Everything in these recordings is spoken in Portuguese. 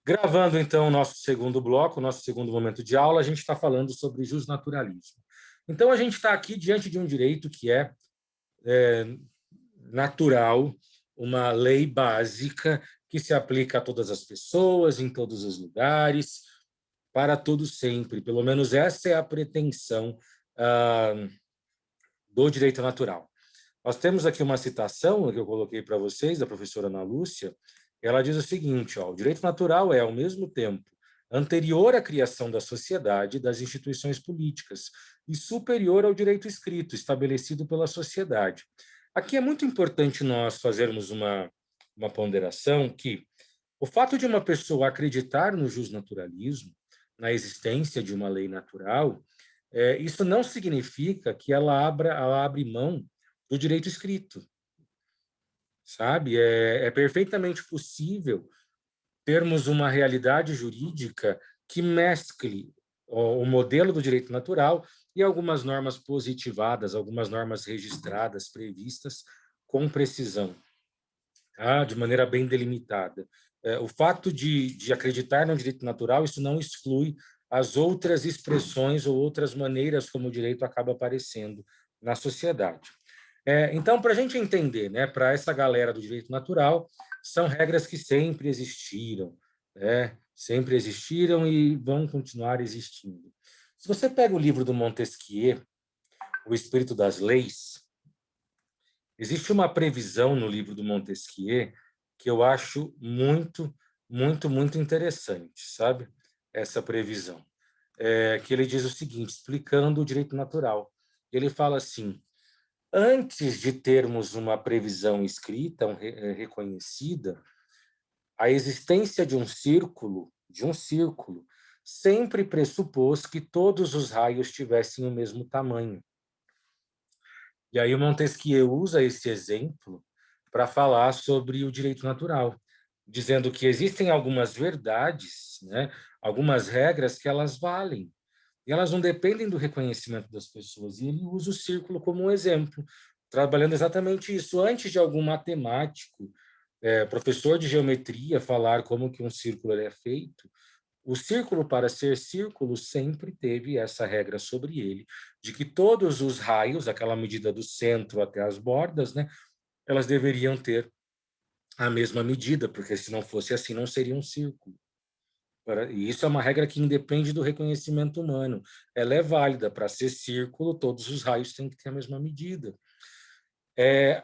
Gravando, então, o nosso segundo bloco, o nosso segundo momento de aula, a gente está falando sobre justnaturalismo. Então, a gente está aqui diante de um direito que é natural, uma lei básica que se aplica a todas as pessoas, em todos os lugares, para todos sempre. Pelo menos essa é a pretensão do direito natural. Nós temos aqui uma citação que eu coloquei para vocês, da professora Ana Lúcia. Ela diz o seguinte: o direito natural é, ao mesmo tempo, anterior à criação da sociedade e das instituições políticas e superior ao direito escrito, estabelecido pela sociedade. Aqui é muito importante nós fazermos uma ponderação que o fato de uma pessoa acreditar no justnaturalismo, na existência de uma lei natural, isso não significa que ela abre mão do direito escrito, sabe? É perfeitamente possível termos uma realidade jurídica que mescle o modelo do direito natural e algumas normas positivadas, algumas normas registradas, previstas com precisão, tá? De maneira bem delimitada. O fato de acreditar no direito natural, isso não exclui as outras expressões ou outras maneiras como o direito acaba aparecendo na sociedade. Então, para a gente entender, né, para essa galera do direito natural, são regras que sempre existiram, né, sempre existiram e vão continuar existindo. Se você pega o livro do Montesquieu, O Espírito das Leis, existe uma previsão no livro do Montesquieu que eu acho muito, muito, muito interessante, sabe? Essa previsão. Que ele diz o seguinte, explicando o direito natural. Ele fala assim: antes de termos uma previsão escrita, reconhecida, a existência de um círculo, sempre pressupôs que todos os raios tivessem o mesmo tamanho. E aí o Montesquieu usa esse exemplo para falar sobre o direito natural, dizendo que existem algumas verdades, né, algumas regras que elas valem, e elas não dependem do reconhecimento das pessoas. E ele usa o círculo como um exemplo, trabalhando exatamente isso. Antes de algum matemático, professor de geometria, falar como que um círculo é feito, o círculo, para ser círculo, sempre teve essa regra sobre ele, de que todos os raios, aquela medida do centro até as bordas, né, elas deveriam ter a mesma medida, porque se não fosse assim, não seria um círculo. E isso é uma regra que independe do reconhecimento humano. Ela é válida. Para ser círculo, todos os raios têm que ter a mesma medida.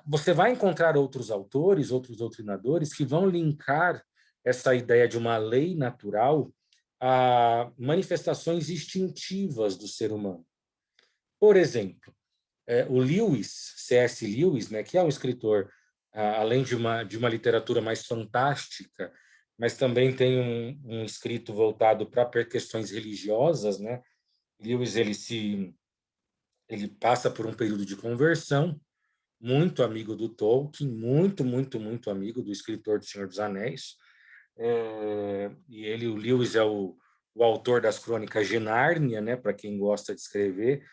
Você vai encontrar outros autores, outros doutrinadores, que vão linkar essa ideia de uma lei natural a manifestações instintivas do ser humano. Por exemplo, o Lewis, C.S. Lewis, né, que é um escritor, além de uma literatura mais fantástica, mas também tem um escrito voltado para questões religiosas, né? Lewis ele passa por um período de conversão, muito amigo do Tolkien, muito, muito, muito amigo do escritor do Senhor dos Anéis. O Lewis é o autor das Crônicas de Nárnia, né? Para quem gosta de escrever,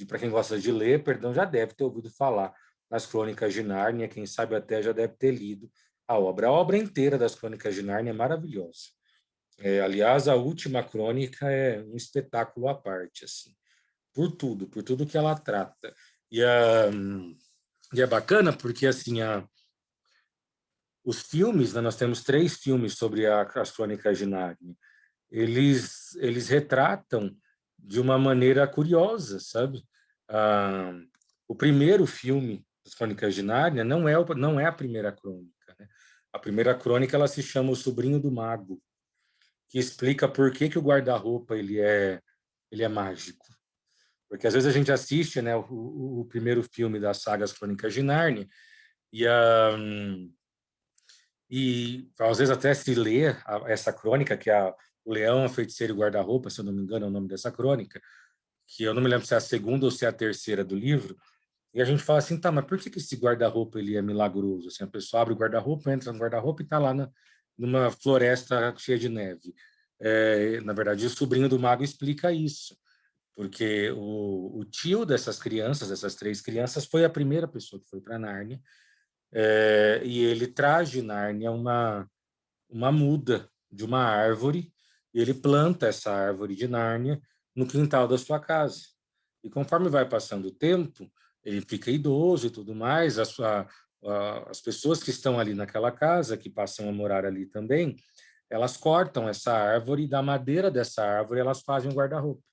para quem gosta de ler, perdão, já deve ter ouvido falar nas Crônicas de Nárnia, quem sabe até já deve ter lido a obra. A obra inteira das Crônicas de Nárnia é maravilhosa. Aliás, a última crônica é um espetáculo à parte, assim, por tudo que ela trata. E é bacana porque, assim, os filmes, né, nós temos 3 filmes sobre as Crônicas de Nárnia, eles retratam de uma maneira curiosa, sabe? O primeiro filme das Crônicas de Nárnia não é a primeira crônica, né? A primeira crônica ela se chama O Sobrinho do Mago, que explica por que o guarda-roupa ele é mágico. Porque às vezes a gente assiste, né, o primeiro filme da saga As Crônicas de Nárnia e às vezes até se lê essa crônica, que é O Leão, a Feiticeira e o Guarda-Roupa, se eu não me engano é o nome dessa crônica, que eu não me lembro se é a segunda ou se é a terceira do livro, e a gente fala assim, tá, mas por que esse guarda-roupa ele é milagroso? Assim, a pessoa abre o guarda-roupa, entra no guarda-roupa e está lá numa floresta cheia de neve. Na verdade, o sobrinho do mago explica isso, porque o tio dessas crianças, dessas 3 crianças, foi a primeira pessoa que foi para Nárnia, e ele traz de Nárnia uma muda, de uma árvore, e ele planta essa árvore de Nárnia no quintal da sua casa. E conforme vai passando o tempo, ele fica idoso e tudo mais, as pessoas que estão ali naquela casa, que passam a morar ali também, elas cortam essa árvore e da madeira dessa árvore elas fazem um guarda-roupa.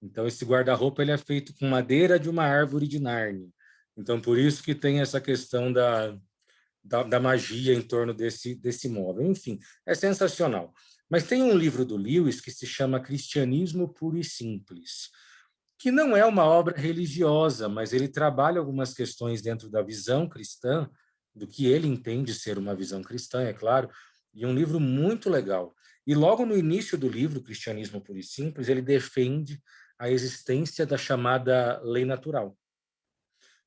Então, esse guarda-roupa ele é feito com madeira de uma árvore de Nárnia. Então, por isso que tem essa questão da magia em torno desse móvel. Enfim, é sensacional. Mas tem um livro do Lewis que se chama Cristianismo Puro e Simples, que não é uma obra religiosa, mas ele trabalha algumas questões dentro da visão cristã, do que ele entende ser uma visão cristã, é claro, e um livro muito legal. E logo no início do livro, Cristianismo Puro e Simples, ele defende a existência da chamada lei natural.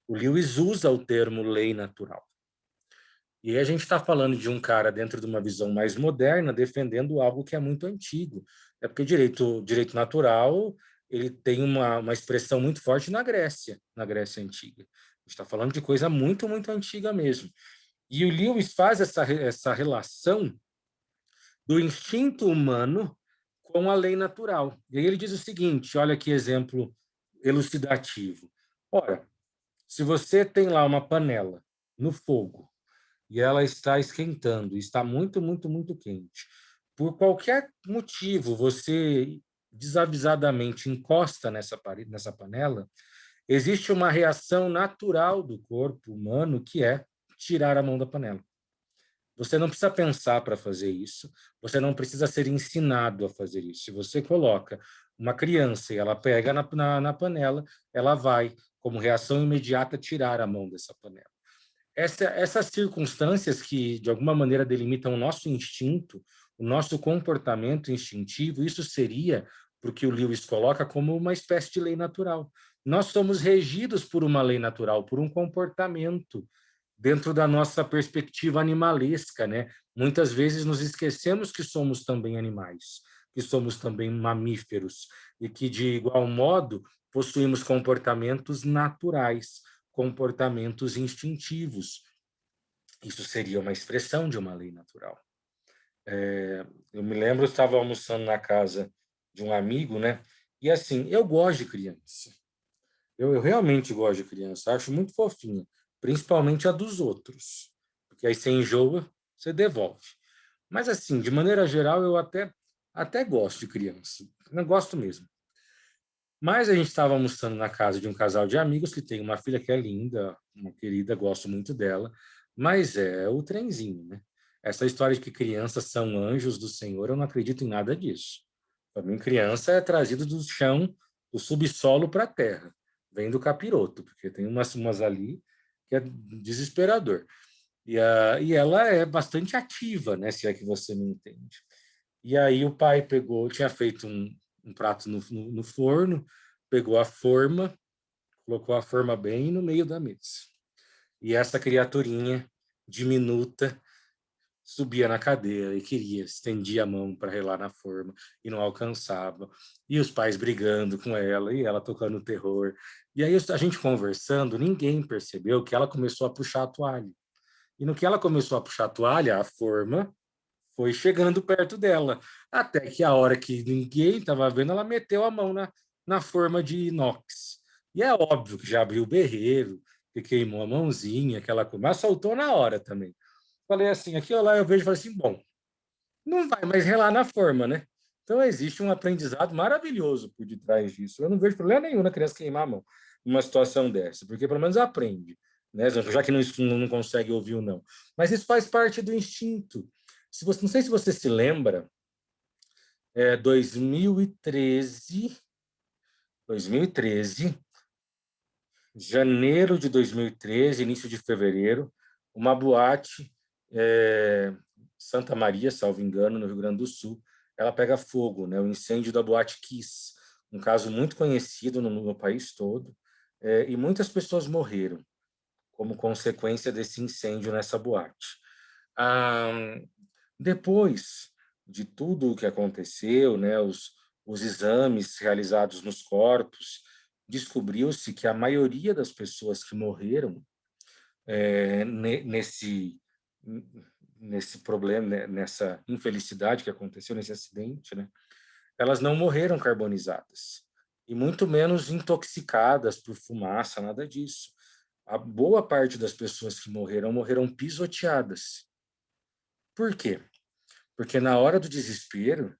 O Lewis usa o termo lei natural. E aí a gente está falando de um cara dentro de uma visão mais moderna, defendendo algo que é muito antigo. É porque direito natural ele tem uma expressão muito forte na Grécia Antiga. A gente está falando de coisa muito, muito antiga mesmo. E o Lewis faz essa relação do instinto humano com a lei natural. E aí ele diz o seguinte, olha que exemplo elucidativo. Ora, se você tem lá uma panela no fogo, e ela está esquentando, está muito, muito, muito quente. Por qualquer motivo, você desavisadamente encosta nessa panela, existe uma reação natural do corpo humano que é tirar a mão da panela. Você não precisa pensar para fazer isso, você não precisa ser ensinado a fazer isso. Se você coloca uma criança e ela pega na panela, ela vai, como reação imediata, tirar a mão dessa panela. Essas circunstâncias que, de alguma maneira, delimitam o nosso instinto, o nosso comportamento instintivo, isso seria, porque o Lewis coloca, como uma espécie de lei natural. Nós somos regidos por uma lei natural, por um comportamento dentro da nossa perspectiva animalesca, né? Muitas vezes nos esquecemos que somos também animais, que somos também mamíferos e que, de igual modo, possuímos comportamentos naturais, comportamentos instintivos. Isso seria uma expressão de uma lei natural. Eu me lembro, eu estava almoçando na casa de um amigo, né? E assim, eu gosto de criança. Eu realmente gosto de criança, acho muito fofinha, principalmente a dos outros, porque aí você enjoa, você devolve. Mas assim, de maneira geral, eu até gosto de criança, não gosto mesmo. Mas a gente estava almoçando na casa de um casal de amigos que tem uma filha que é linda, uma querida, gosto muito dela, mas é o trenzinho, né? Essa história de que crianças são anjos do Senhor, eu não acredito em nada disso. Para mim, criança é trazido do chão, do subsolo para a terra. Vem do capiroto, porque tem umas ali que é desesperador. E ela é bastante ativa, né? Se é que você me entende. E aí o pai pegou, tinha feito um prato no forno, pegou a forma, colocou a forma bem no meio da mesa. E essa criaturinha diminuta subia na cadeira e queria, estendia a mão para relar na forma e não alcançava. E os pais brigando com ela e ela tocando terror. E aí a gente conversando, ninguém percebeu que ela começou a puxar a toalha. E no que ela começou a puxar a toalha, a forma foi chegando perto dela, até que a hora que ninguém estava vendo, ela meteu a mão na forma de inox. E é óbvio que já abriu o berreiro, que queimou a mãozinha, aquela coisa, mas soltou na hora também. Falei assim, aqui lá eu vejo e falei assim, bom, não vai mais relar na forma, né? Então existe um aprendizado maravilhoso por detrás disso. Eu não vejo problema nenhum na criança queimar a mão numa situação dessa, porque pelo menos aprende, né? Já que não consegue ouvir o não. Mas isso faz parte do instinto. Se você, não sei se você se lembra, 2013, janeiro de 2013, início de fevereiro, uma boate, Santa Maria, salvo engano, no Rio Grande do Sul, ela pega fogo, né? O incêndio da Boate Kiss, um caso muito conhecido no país todo, e muitas pessoas morreram como consequência desse incêndio nessa boate. Ah, depois de tudo o que aconteceu, né, os exames realizados nos corpos, descobriu-se que a maioria das pessoas que morreram nesse nesse problema, né, nessa infelicidade que aconteceu, nesse acidente, né, elas não morreram carbonizadas, e muito menos intoxicadas por fumaça, nada disso. A boa parte das pessoas que morreram, morreram pisoteadas. Por quê? Porque na hora do desespero,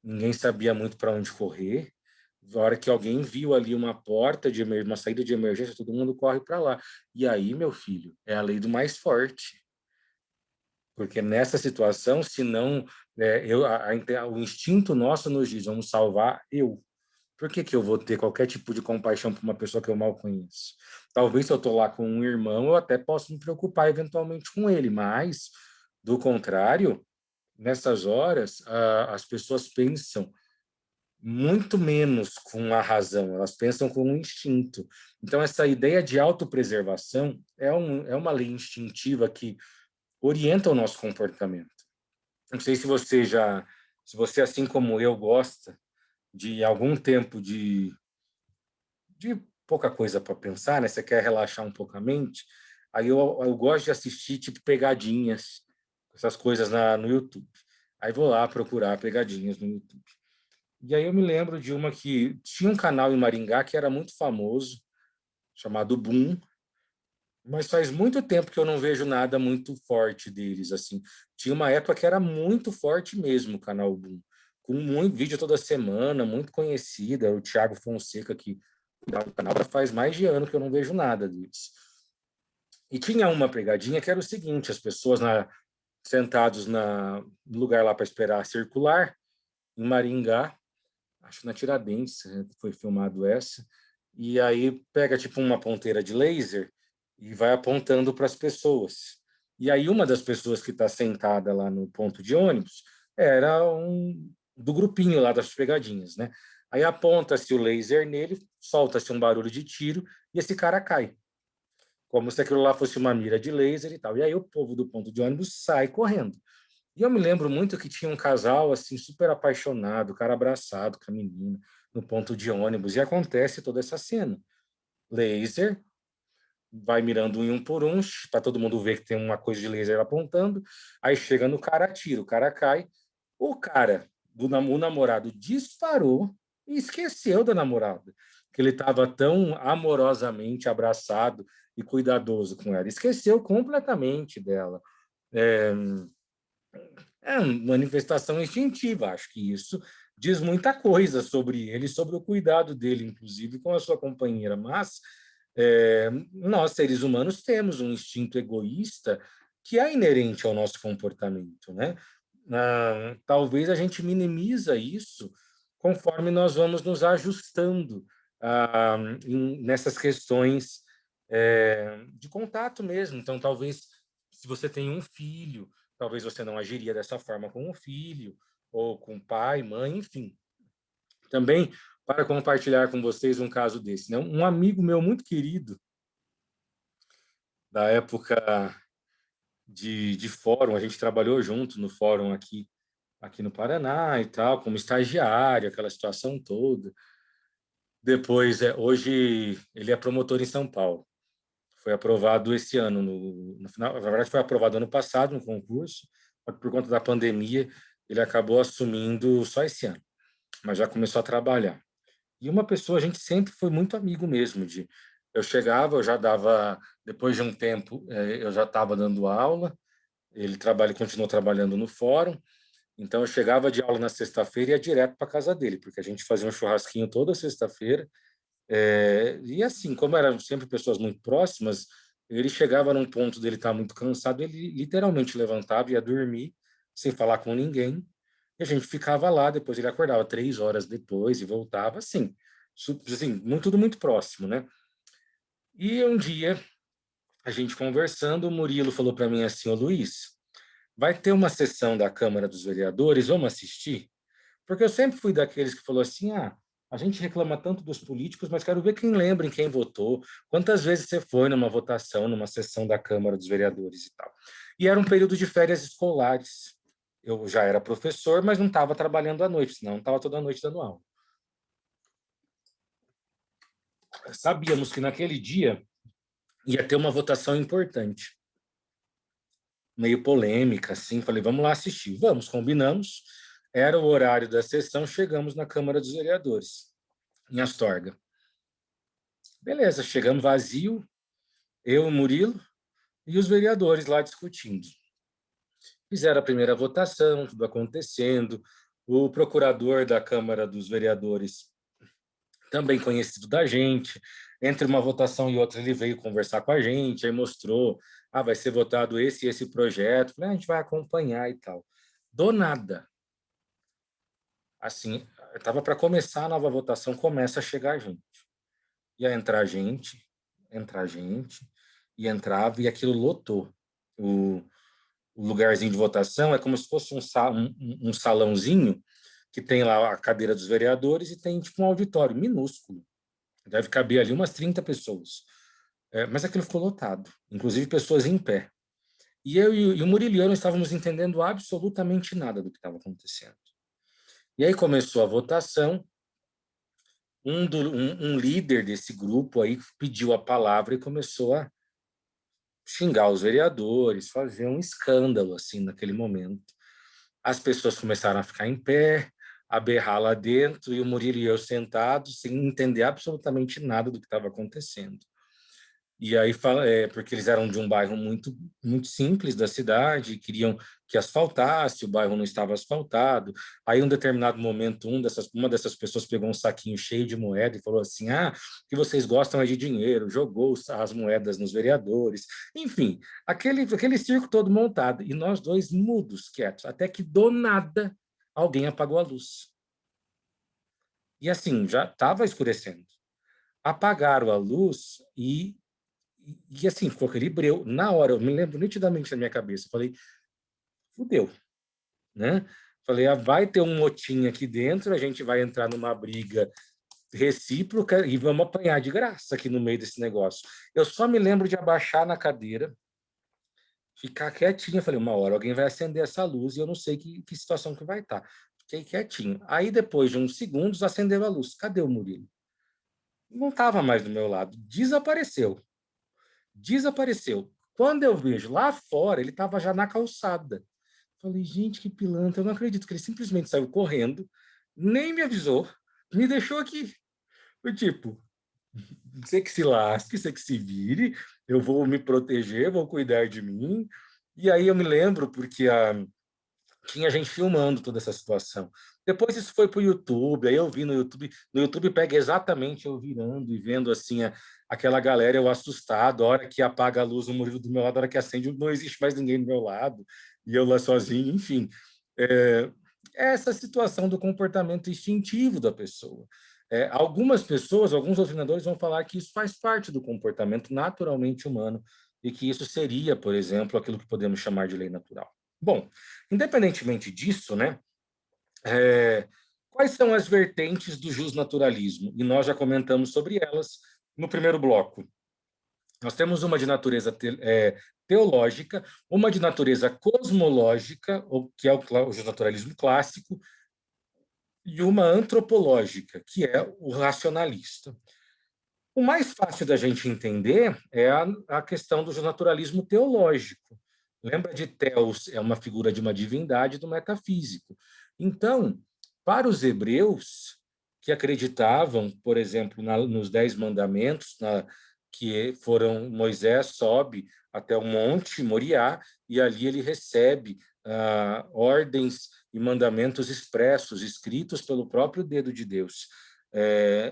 ninguém sabia muito para onde correr. Na hora que alguém viu ali uma porta de uma saída de emergência, todo mundo corre para lá. E aí, meu filho, é a lei do mais forte. Porque nessa situação, se não, o instinto nosso nos diz, vamos salvar eu. Por que que eu vou ter qualquer tipo de compaixão por uma pessoa que eu mal conheço? Talvez se eu estou lá com um irmão, eu até posso me preocupar eventualmente com ele, mas, do contrário, nessas horas, as pessoas pensam muito menos com a razão, elas pensam com o instinto. Então, essa ideia de autopreservação é uma lei instintiva que orienta o nosso comportamento. Não sei se você, assim como eu, gosta de algum tempo de pouca coisa para pensar, né? Você quer relaxar um pouco a mente, aí eu gosto de assistir, tipo, pegadinhas, essas coisas no YouTube. Aí vou lá procurar pegadinhas no YouTube. E aí eu me lembro de uma que tinha um canal em Maringá que era muito famoso, chamado Boom, mas faz muito tempo que eu não vejo nada muito forte deles, assim. Tinha uma época que era muito forte mesmo o canal Boom, com muito vídeo toda semana, muito conhecida, o Thiago Fonseca que cuidava do canal, faz mais de ano que eu não vejo nada deles. E tinha uma pegadinha que era o seguinte, as pessoas sentados no lugar lá para esperar circular, em Maringá, acho que na Tiradentes, né, foi filmado essa, e aí pega tipo uma ponteira de laser e vai apontando para as pessoas. E aí uma das pessoas que está sentada lá no ponto de ônibus era do grupinho lá das pegadinhas, né? Aí aponta-se o laser nele, solta-se um barulho de tiro e esse cara cai, como se aquilo lá fosse uma mira de laser e tal. E aí o povo do ponto de ônibus sai correndo. E eu me lembro muito que tinha um casal assim super apaixonado, o cara abraçado com a menina no ponto de ônibus e acontece toda essa cena. Laser vai mirando um por um para todo mundo ver que tem uma coisa de laser apontando. Aí chega no cara, atira, o cara cai. O cara o namorado disparou e esqueceu da namorada, que ele estava tão amorosamente abraçado e cuidadoso com ela. Esqueceu completamente dela. É, é uma manifestação instintiva. Acho que isso diz muita coisa sobre ele, sobre o cuidado dele, inclusive, com a sua companheira. Mas nós, seres humanos, temos um instinto egoísta que é inerente ao nosso comportamento, né? Talvez a gente minimiza isso conforme nós vamos nos ajustando nessas questões de contato mesmo. Então, talvez, se você tem um filho, talvez você não agiria dessa forma com o filho, ou com pai, mãe, enfim. Também, para compartilhar com vocês um caso desse, né? Um amigo meu muito querido, da época de fórum, a gente trabalhou junto no fórum aqui no Paraná e tal, como estagiário, aquela situação toda. Depois, hoje, ele é promotor em São Paulo. Foi aprovado esse ano, no final, na verdade foi aprovado ano passado no concurso, mas por conta da pandemia ele acabou assumindo só esse ano, mas já começou a trabalhar. E uma pessoa, a gente sempre foi muito amigo mesmo, eu chegava, eu já dava, depois de um tempo, eu já estava dando aula, continuou trabalhando no fórum, então eu chegava de aula na sexta-feira e ia direto para casa dele, porque a gente fazia um churrasquinho toda sexta-feira, e assim, como eram sempre pessoas muito próximas, ele chegava num ponto dele estar muito cansado, ele literalmente levantava e ia dormir, sem falar com ninguém, e a gente ficava lá, depois ele acordava 3 horas depois e voltava, assim, assim tudo muito próximo, né? E um dia, a gente conversando, o Murilo falou para mim assim, ô Luiz, vai ter uma sessão da Câmara dos Vereadores, vamos assistir? Porque eu sempre fui daqueles que falou assim, a gente reclama tanto dos políticos, mas quero ver quem lembra em quem votou, quantas vezes você foi numa votação, numa sessão da Câmara dos Vereadores e tal. E era um período de férias escolares. Eu já era professor, mas não estava trabalhando à noite, senão estava toda noite dando aula. Sabíamos que naquele dia ia ter uma votação importante. meio polêmica, assim. Falei, vamos lá assistir. Vamos, combinamos. Era o horário da sessão, chegamos na Câmara dos Vereadores, em Astorga. Beleza, chegamos vazio, eu, o Murilo e os vereadores lá discutindo. Fizeram a primeira votação, tudo acontecendo. O procurador da Câmara dos Vereadores, também conhecido da gente, entre uma votação e outra, ele veio conversar com a gente, aí mostrou, vai ser votado esse e esse projeto. Falei, a gente vai acompanhar e tal. Do nada, assim, estava para começar a nova votação, começa a chegar gente. Ia entrar gente, e entrava, e aquilo lotou. O lugarzinho de votação é como se fosse um salãozinho que tem lá a cadeira dos vereadores e tem tipo um auditório minúsculo. Deve caber ali umas 30 pessoas. Mas aquilo ficou lotado, inclusive pessoas em pé. E eu e o Muriliano estávamos entendendo absolutamente nada do que estava acontecendo. E aí começou a votação, um líder desse grupo aí pediu a palavra e começou a xingar os vereadores, fazer um escândalo assim naquele momento. As pessoas começaram a ficar em pé, a berrar lá dentro, e o Murilo e eu sentados, sem entender absolutamente nada do que estava acontecendo. E aí, porque eles eram de um bairro muito, muito simples da cidade, queriam que asfaltasse, o bairro não estava asfaltado. Aí, em um determinado momento, uma dessas pessoas pegou um saquinho cheio de moeda e falou assim: que vocês gostam é de dinheiro, jogou as moedas nos vereadores. Enfim, aquele circo todo montado. E nós dois mudos, quietos, até que do nada alguém apagou a luz. E assim, já estava escurecendo. Apagaram a luz e assim, ficou aquele breu. Na hora, eu me lembro nitidamente na minha cabeça. Eu falei, fudeu, né? Falei, vai ter um motim aqui dentro, a gente vai entrar numa briga recíproca e vamos apanhar de graça aqui no meio desse negócio. Eu só me lembro de abaixar na cadeira, ficar quietinho. Falei, uma hora alguém vai acender essa luz e eu não sei que situação que vai estar. Fiquei quietinho. Aí, depois de uns segundos, acendeu a luz. Cadê o Murilo? Não estava mais do meu lado. Desapareceu. Desapareceu. Quando eu vejo lá fora, ele estava já na calçada. Falei, gente, que pilantra, eu não acredito que ele simplesmente saiu correndo, nem me avisou, me deixou aqui. Foi tipo, você que se lasque, você que se vire, eu vou me proteger, vou cuidar de mim. E aí eu me lembro, porque tinha gente filmando toda essa situação. Depois isso foi para o YouTube, aí eu vi no YouTube pega exatamente eu virando e vendo assim aquela galera, eu assustado, a hora que apaga a luz no Murilo do meu lado, a hora que acende, não existe mais ninguém do meu lado, e eu lá sozinho, enfim. É, essa situação do comportamento instintivo da pessoa. Algumas pessoas, alguns doutrinadores vão falar que isso faz parte do comportamento naturalmente humano e que isso seria, por exemplo, aquilo que podemos chamar de lei natural. Bom, independentemente disso, né, quais são as vertentes do justnaturalismo? E nós já comentamos sobre elas no primeiro bloco. Nós temos uma de natureza teológica, uma de natureza cosmológica, que é o justnaturalismo clássico, e uma antropológica, que é o racionalista. O mais fácil da gente entender é a questão do naturalismo teológico. Lembra de Theos, é uma figura de uma divindade do metafísico. Então, para os hebreus que acreditavam, por exemplo, nos 10 mandamentos, que foram Moisés sobe até o monte Moriá e ali ele recebe ordens e mandamentos expressos, escritos pelo próprio dedo de Deus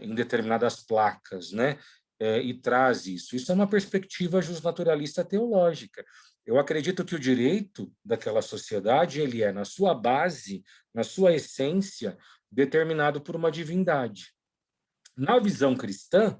em determinadas placas, né? E traz isso. Isso é uma perspectiva justnaturalista teológica. Eu acredito que o direito daquela sociedade ele é, na sua base, na sua essência, determinado por uma divindade. Na visão cristã,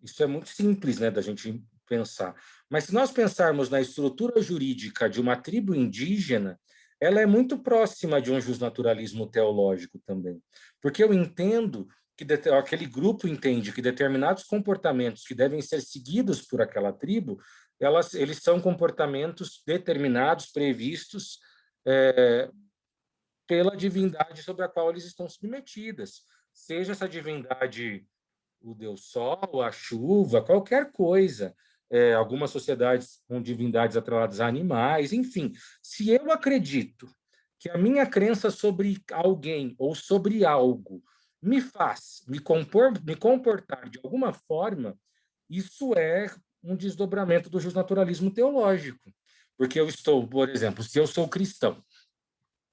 isso é muito simples, né, da gente pensar. Mas se nós pensarmos na estrutura jurídica de uma tribo indígena, ela é muito próxima de um justnaturalismo teológico também. Porque eu entendo que aquele grupo entende que determinados comportamentos que devem ser seguidos por aquela tribo, eles são comportamentos determinados, previstos pela divindade sobre a qual eles estão submetidas. Seja essa divindade o Deus Sol, a chuva, qualquer coisa. algumas sociedades com divindades atreladas a animais, enfim. Se eu acredito que a minha crença sobre alguém ou sobre algo me faz me comportar de alguma forma, isso é um desdobramento do justnaturalismo teológico. Porque eu estou, por exemplo, se eu sou cristão,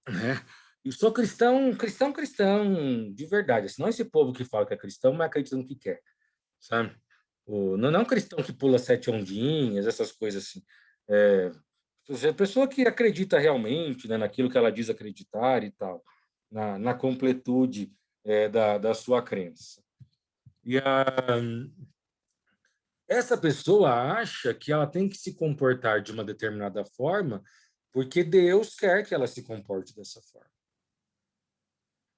né? E sou cristão de verdade. Assim, não esse povo que fala que é cristão, mas acredita no que quer, sabe? Não cristão que pula sete ondinhas, essas coisas assim. É, a pessoa que acredita realmente, né, naquilo que ela diz acreditar e tal, na completude da sua crença. E essa pessoa acha que ela tem que se comportar de uma determinada forma porque Deus quer que ela se comporte dessa forma.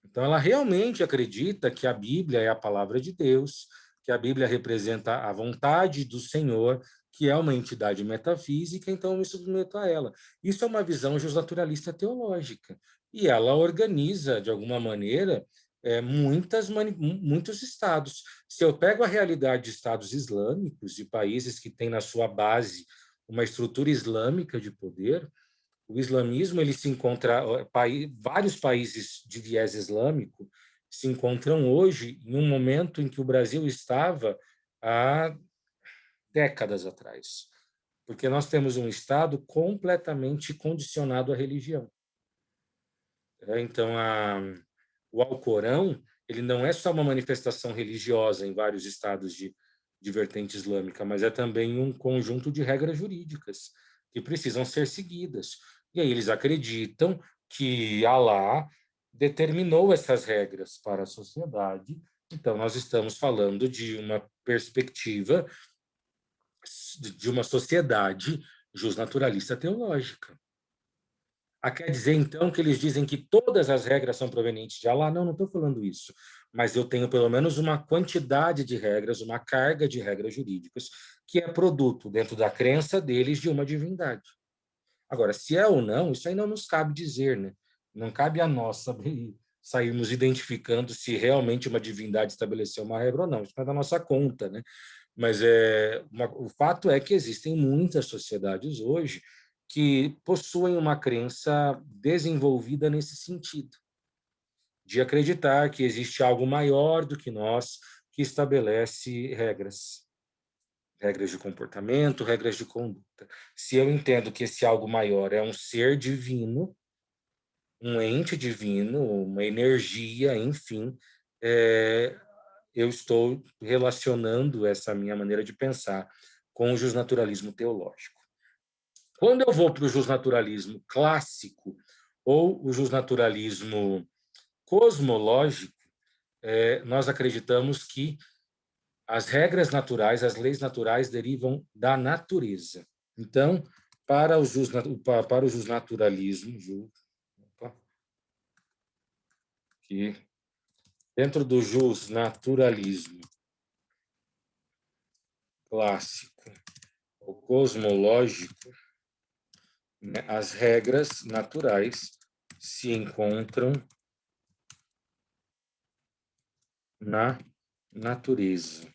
Então, ela realmente acredita que a Bíblia é a palavra de Deus, que a Bíblia representa a vontade do Senhor, que é uma entidade metafísica, então eu me submeto a ela. Isso é uma visão justnaturalista teológica. E ela organiza, de alguma maneira, muitos estados. Se eu pego a realidade de estados islâmicos, de países que têm na sua base uma estrutura islâmica de poder, o islamismo ele se encontra vários países de viés islâmico se encontram hoje em um momento em que o Brasil estava há décadas atrás, porque nós temos um Estado completamente condicionado à religião. Então, o Alcorão ele não é só uma manifestação religiosa em vários estados de vertente islâmica, mas é também um conjunto de regras jurídicas que precisam ser seguidas. E aí eles acreditam que Alá determinou essas regras para a sociedade. Então, nós estamos falando de uma perspectiva de uma sociedade justnaturalista teológica. Quer dizer, então, que eles dizem que todas as regras são provenientes de Allah? Não, não estou falando isso. Mas eu tenho pelo menos uma quantidade de regras, uma carga de regras jurídicas, que é produto, dentro da crença deles, de uma divindade. Agora, se é ou não, isso aí não nos cabe dizer, né? Não cabe a nós saber sairmos identificando se realmente uma divindade estabeleceu uma regra ou não. Isso não é da nossa conta, né? Mas o fato é que existem muitas sociedades hoje que possuem uma crença desenvolvida nesse sentido, de acreditar que existe algo maior do que nós que estabelece regras de comportamento, regras de conduta. Se eu entendo que esse algo maior é um ser divino, um ente divino, uma energia, enfim, eu estou relacionando essa minha maneira de pensar com o justnaturalismo teológico. Quando eu vou para o justnaturalismo clássico ou o justnaturalismo cosmológico, nós acreditamos que as regras naturais, as leis naturais derivam da natureza. Então, para o justnaturalismo, que dentro do justnaturalismo clássico ou cosmológico, né, as regras naturais se encontram na natureza.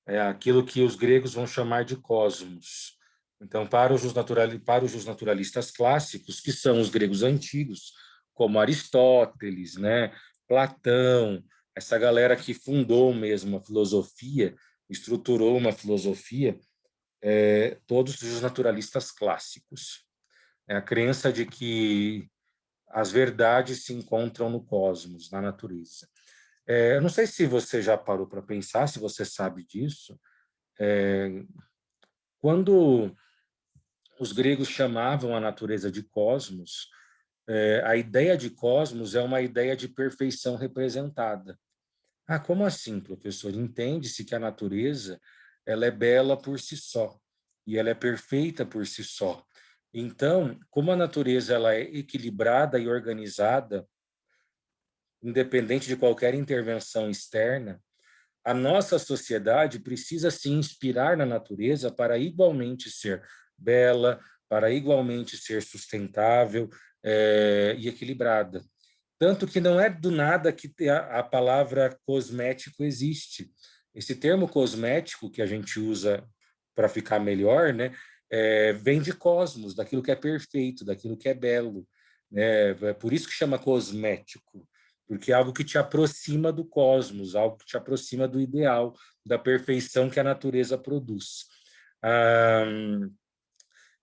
É aquilo que os gregos vão chamar de cosmos. Então, para os justnaturalistas clássicos, que são os gregos antigos, como Aristóteles, né, Platão, essa galera que fundou mesmo a filosofia, estruturou uma filosofia, todos os justnaturalistas clássicos. É a crença de que as verdades se encontram no cosmos, na natureza. Eu não sei se você já parou para pensar, se você sabe disso, quando os gregos chamavam a natureza de cosmos, a ideia de cosmos é uma ideia de perfeição representada. Como assim, professor? Entende-se que a natureza ela é bela por si só e ela é perfeita por si só. Então, como a natureza ela é equilibrada e organizada, independente de qualquer intervenção externa, a nossa sociedade precisa se inspirar na natureza para igualmente ser bela, para igualmente ser sustentável e equilibrada. Tanto que não é do nada que a palavra cosmético existe. Esse termo cosmético que a gente usa para ficar melhor, né? Vem de cosmos, daquilo que é perfeito, daquilo que é belo, né? É por isso que chama cosmético, porque é algo que te aproxima do cosmos, algo que te aproxima do ideal, da perfeição que a natureza produz.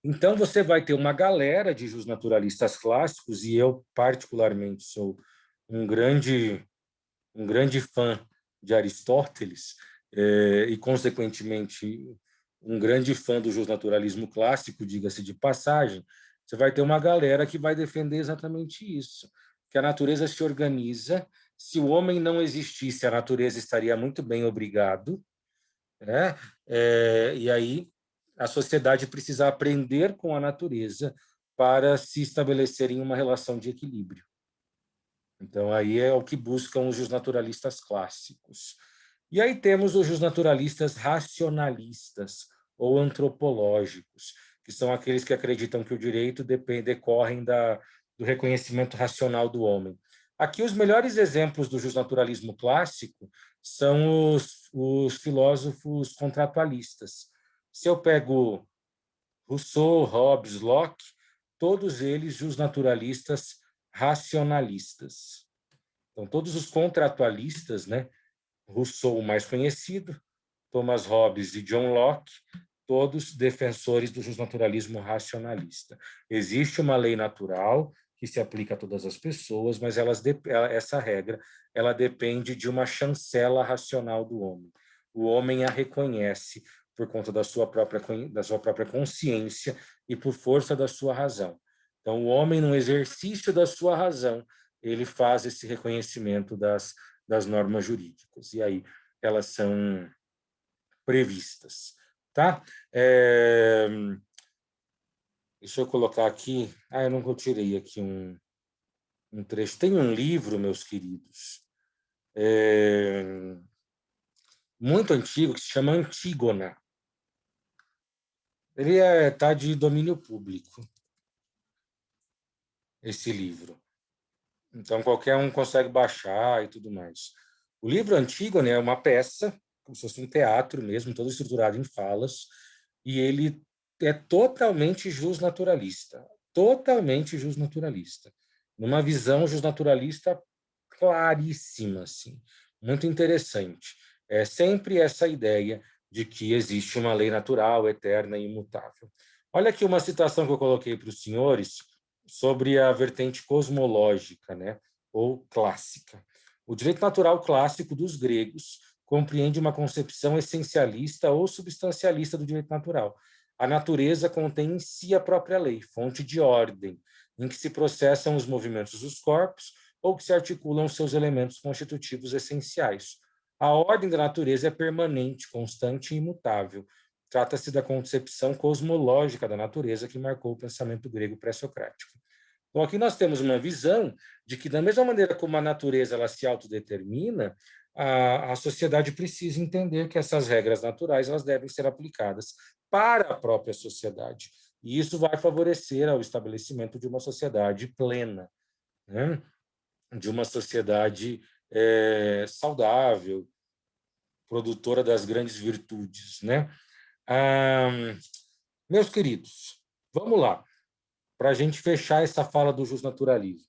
Então, você vai ter uma galera de justnaturalistas clássicos, e eu, particularmente, sou um grande fã de Aristóteles, e, consequentemente, um grande fã do justnaturalismo clássico, diga-se de passagem. Você vai ter uma galera que vai defender exatamente isso, que a natureza se organiza. Se o homem não existisse, a natureza estaria muito bem, obrigado, né? E aí a sociedade precisa aprender com a natureza para se estabelecer em uma relação de equilíbrio. Então, aí é o que buscam os justnaturalistas clássicos. E aí temos os justnaturalistas racionalistas ou antropológicos, que são aqueles que acreditam que o direito decorre do reconhecimento racional do homem. Aqui, os melhores exemplos do justnaturalismo clássico são os filósofos contratualistas. Se eu pego Rousseau, Hobbes, Locke, todos eles justnaturalistas racionalistas. Então, todos os contratualistas, né? Rousseau, o mais conhecido, Thomas Hobbes e John Locke, todos defensores do justnaturalismo racionalista. Existe uma lei natural que se aplica a todas as pessoas, mas essa regra ela depende de uma chancela racional do homem. O homem a reconhece por conta da sua própria consciência e por força da sua razão. Então, o homem, no exercício da sua razão, ele faz esse reconhecimento das normas jurídicas. E aí elas são previstas. Tá? Deixa eu colocar aqui. Eu não tirei aqui um trecho. Tem um livro, meus queridos, muito antigo, que se chama Antígona. Ele tá de domínio público, esse livro. Então, qualquer um consegue baixar e tudo mais. O livro Antígona é uma peça, como se fosse um teatro mesmo, todo estruturado em falas, e ele é totalmente justnaturalista. Totalmente justnaturalista. Numa visão justnaturalista claríssima, assim. Muito interessante. É sempre essa ideia de que existe uma lei natural, eterna e imutável. Olha aqui uma citação que eu coloquei para os senhores sobre a vertente cosmológica, né, ou clássica. O direito natural clássico dos gregos compreende uma concepção essencialista ou substancialista do direito natural. A natureza contém em si a própria lei, fonte de ordem, em que se processam os movimentos dos corpos ou que se articulam seus elementos constitutivos essenciais. A ordem da natureza é permanente, constante e imutável. Trata-se da concepção cosmológica da natureza que marcou o pensamento grego pré-socrático. Então, aqui nós temos uma visão de que, da mesma maneira como a natureza ela se autodetermina, a sociedade precisa entender que essas regras naturais elas devem ser aplicadas para a própria sociedade. E isso vai favorecer o estabelecimento de uma sociedade plena, né? De uma sociedade saudável, produtora das grandes virtudes, né? Meus queridos, vamos lá, para a gente fechar essa fala do justnaturalismo.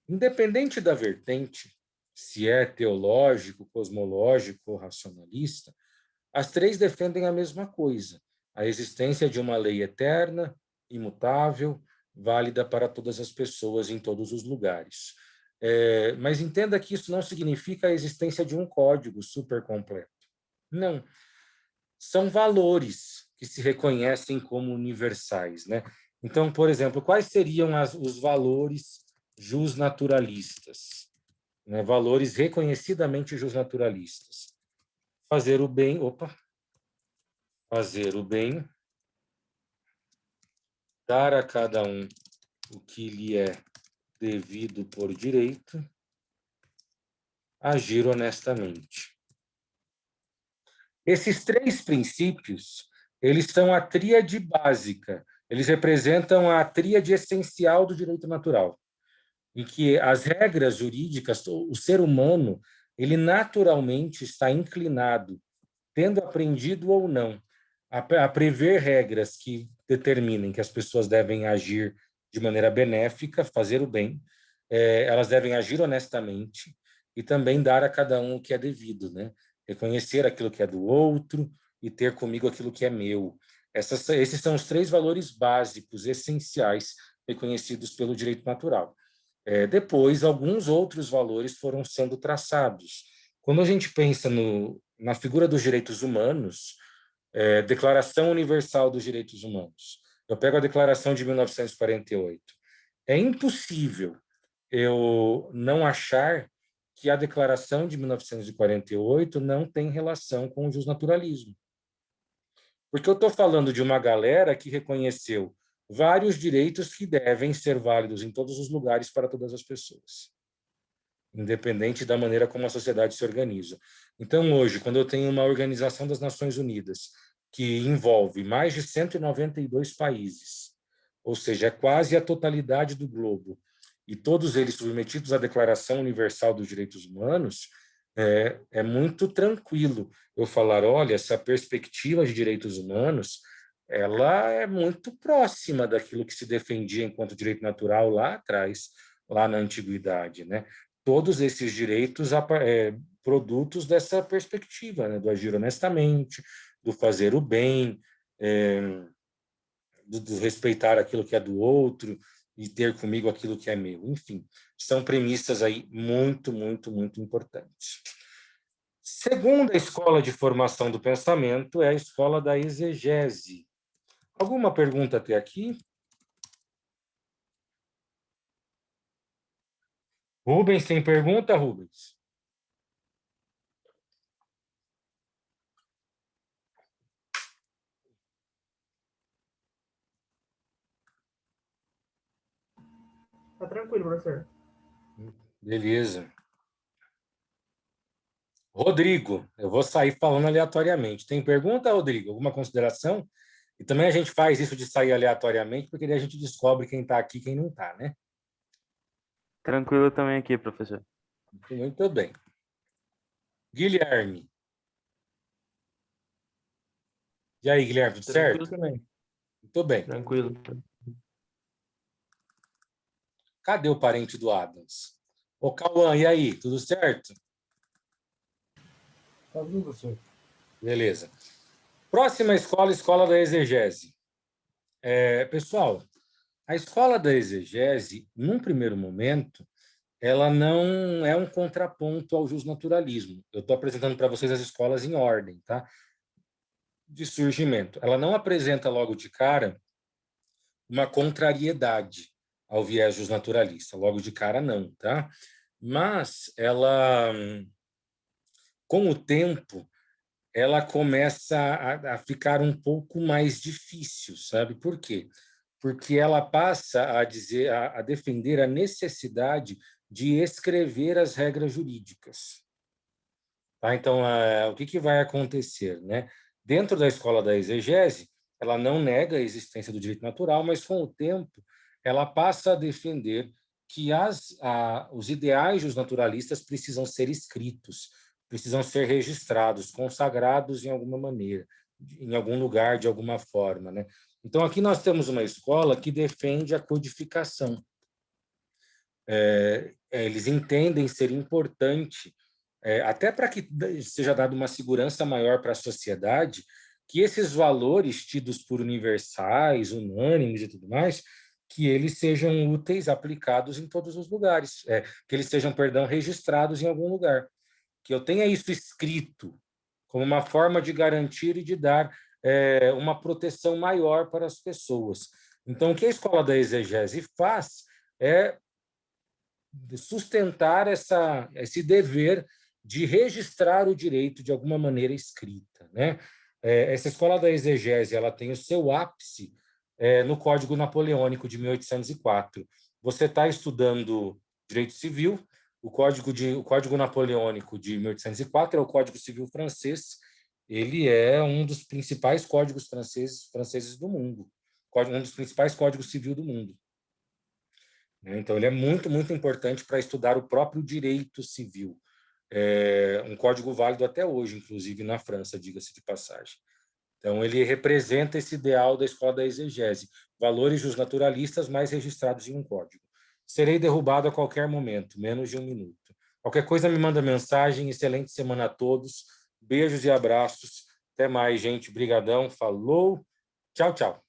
Independente da vertente, se é teológico, cosmológico ou racionalista, as três defendem a mesma coisa: a existência de uma lei eterna, imutável, válida para todas as pessoas em todos os lugares. Mas entenda que isso não significa a existência de um código super completo. Não. São valores que se reconhecem como universais, né? Então, por exemplo, quais seriam os valores justnaturalistas, né? Valores reconhecidamente justnaturalistas. Fazer o bem, fazer o bem, dar a cada um o que lhe é devido por direito, agir honestamente. Esses três princípios, eles são a tríade básica, eles representam a tríade essencial do direito natural, em que as regras jurídicas, o ser humano, ele naturalmente está inclinado, tendo aprendido ou não, a prever regras que determinem que as pessoas devem agir de maneira benéfica, fazer o bem, elas devem agir honestamente e também dar a cada um o que é devido, né? Reconhecer aquilo que é do outro e ter comigo aquilo que é meu. Esses são os 3 valores básicos, essenciais, reconhecidos pelo direito natural. Depois, alguns outros valores foram sendo traçados. Quando a gente pensa na figura dos direitos humanos, Declaração Universal dos Direitos Humanos, eu pego a Declaração de 1948. É impossível eu não achar que a Declaração de 1948 não tem relação com o justnaturalismo. Porque eu estou falando de uma galera que reconheceu vários direitos que devem ser válidos em todos os lugares para todas as pessoas, independente da maneira como a sociedade se organiza. Então, hoje, quando eu tenho uma Organização das Nações Unidas que envolve mais de 192 países, ou seja, é quase a totalidade do globo, e todos eles submetidos à Declaração Universal dos Direitos Humanos, é muito tranquilo eu falar, olha, essa perspectiva de direitos humanos, ela é muito próxima daquilo que se defendia enquanto direito natural lá atrás, lá na antiguidade, né? Todos esses direitos produtos dessa perspectiva, né? Do agir honestamente, do fazer o bem, é, do respeitar aquilo que é do outro e ter comigo aquilo que é meu. Enfim, são premissas aí muito, muito, muito importantes. Segunda escola de formação do pensamento é a escola da exegese. Alguma pergunta até aqui? Rubens, tem pergunta, Rubens? Tá tranquilo, professor. Beleza. Rodrigo, eu vou sair falando aleatoriamente. Tem pergunta, Rodrigo? Alguma consideração? E também a gente faz isso de sair aleatoriamente, porque daí a gente descobre quem está aqui e quem não está, né? Tranquilo também aqui, professor. Muito bem. Guilherme. E aí, Guilherme, tudo Tranquilo certo? também. Muito bem. Tranquilo. Cadê o parente do Adams? Ô, Cauã, e aí, tudo certo? Tá vindo, professor? Beleza. Próxima escola, escola da exegese. Pessoal, a escola da exegese, num primeiro momento, ela não é um contraponto ao justnaturalismo. Eu estou apresentando para vocês as escolas em ordem, tá? De surgimento. Ela não apresenta logo de cara uma contrariedade ao viés justnaturalista. Logo de cara, não, tá? Mas ela, com o tempo, ela começa a ficar um pouco mais difícil, sabe? Por quê? Porque ela passa a dizer, a defender a necessidade de escrever as regras jurídicas. Tá? Então, o que vai acontecer, né? Dentro da escola da exegese, ela não nega a existência do direito natural, mas com o tempo ela passa a defender que os ideais dos naturalistas precisam ser escritos, precisam ser registrados, consagrados em alguma maneira, em algum lugar, de alguma forma, né? Então, aqui nós temos uma escola que defende a codificação. Eles entendem ser importante, até para que seja dada uma segurança maior para a sociedade, que esses valores tidos por universais, unânimes e tudo mais, que eles sejam úteis, aplicados em todos os lugares, que eles sejam, perdão, registrados em algum lugar, que eu tenha isso escrito como uma forma de garantir e de dar uma proteção maior para as pessoas. Então, o que a escola da exegese faz é sustentar esse dever de registrar o direito de alguma maneira escrita, né? Essa escola da exegese, ela tem o seu ápice no Código Napoleônico de 1804. Você está estudando direito civil, o Código Napoleônico de 1804 é o Código Civil francês, ele é um dos principais códigos franceses do mundo, um dos principais códigos civil do mundo. Então, ele é muito, muito importante para estudar o próprio direito civil. Um código válido até hoje, inclusive na França, diga-se de passagem. Então, ele representa esse ideal da escola da exegese, valores dos naturalistas mais registrados em um código. Serei derrubado a qualquer momento, menos de 1 minuto. Qualquer coisa me manda mensagem. Excelente semana a todos. Beijos e abraços. Até mais, gente. Brigadão. Falou. Tchau, tchau.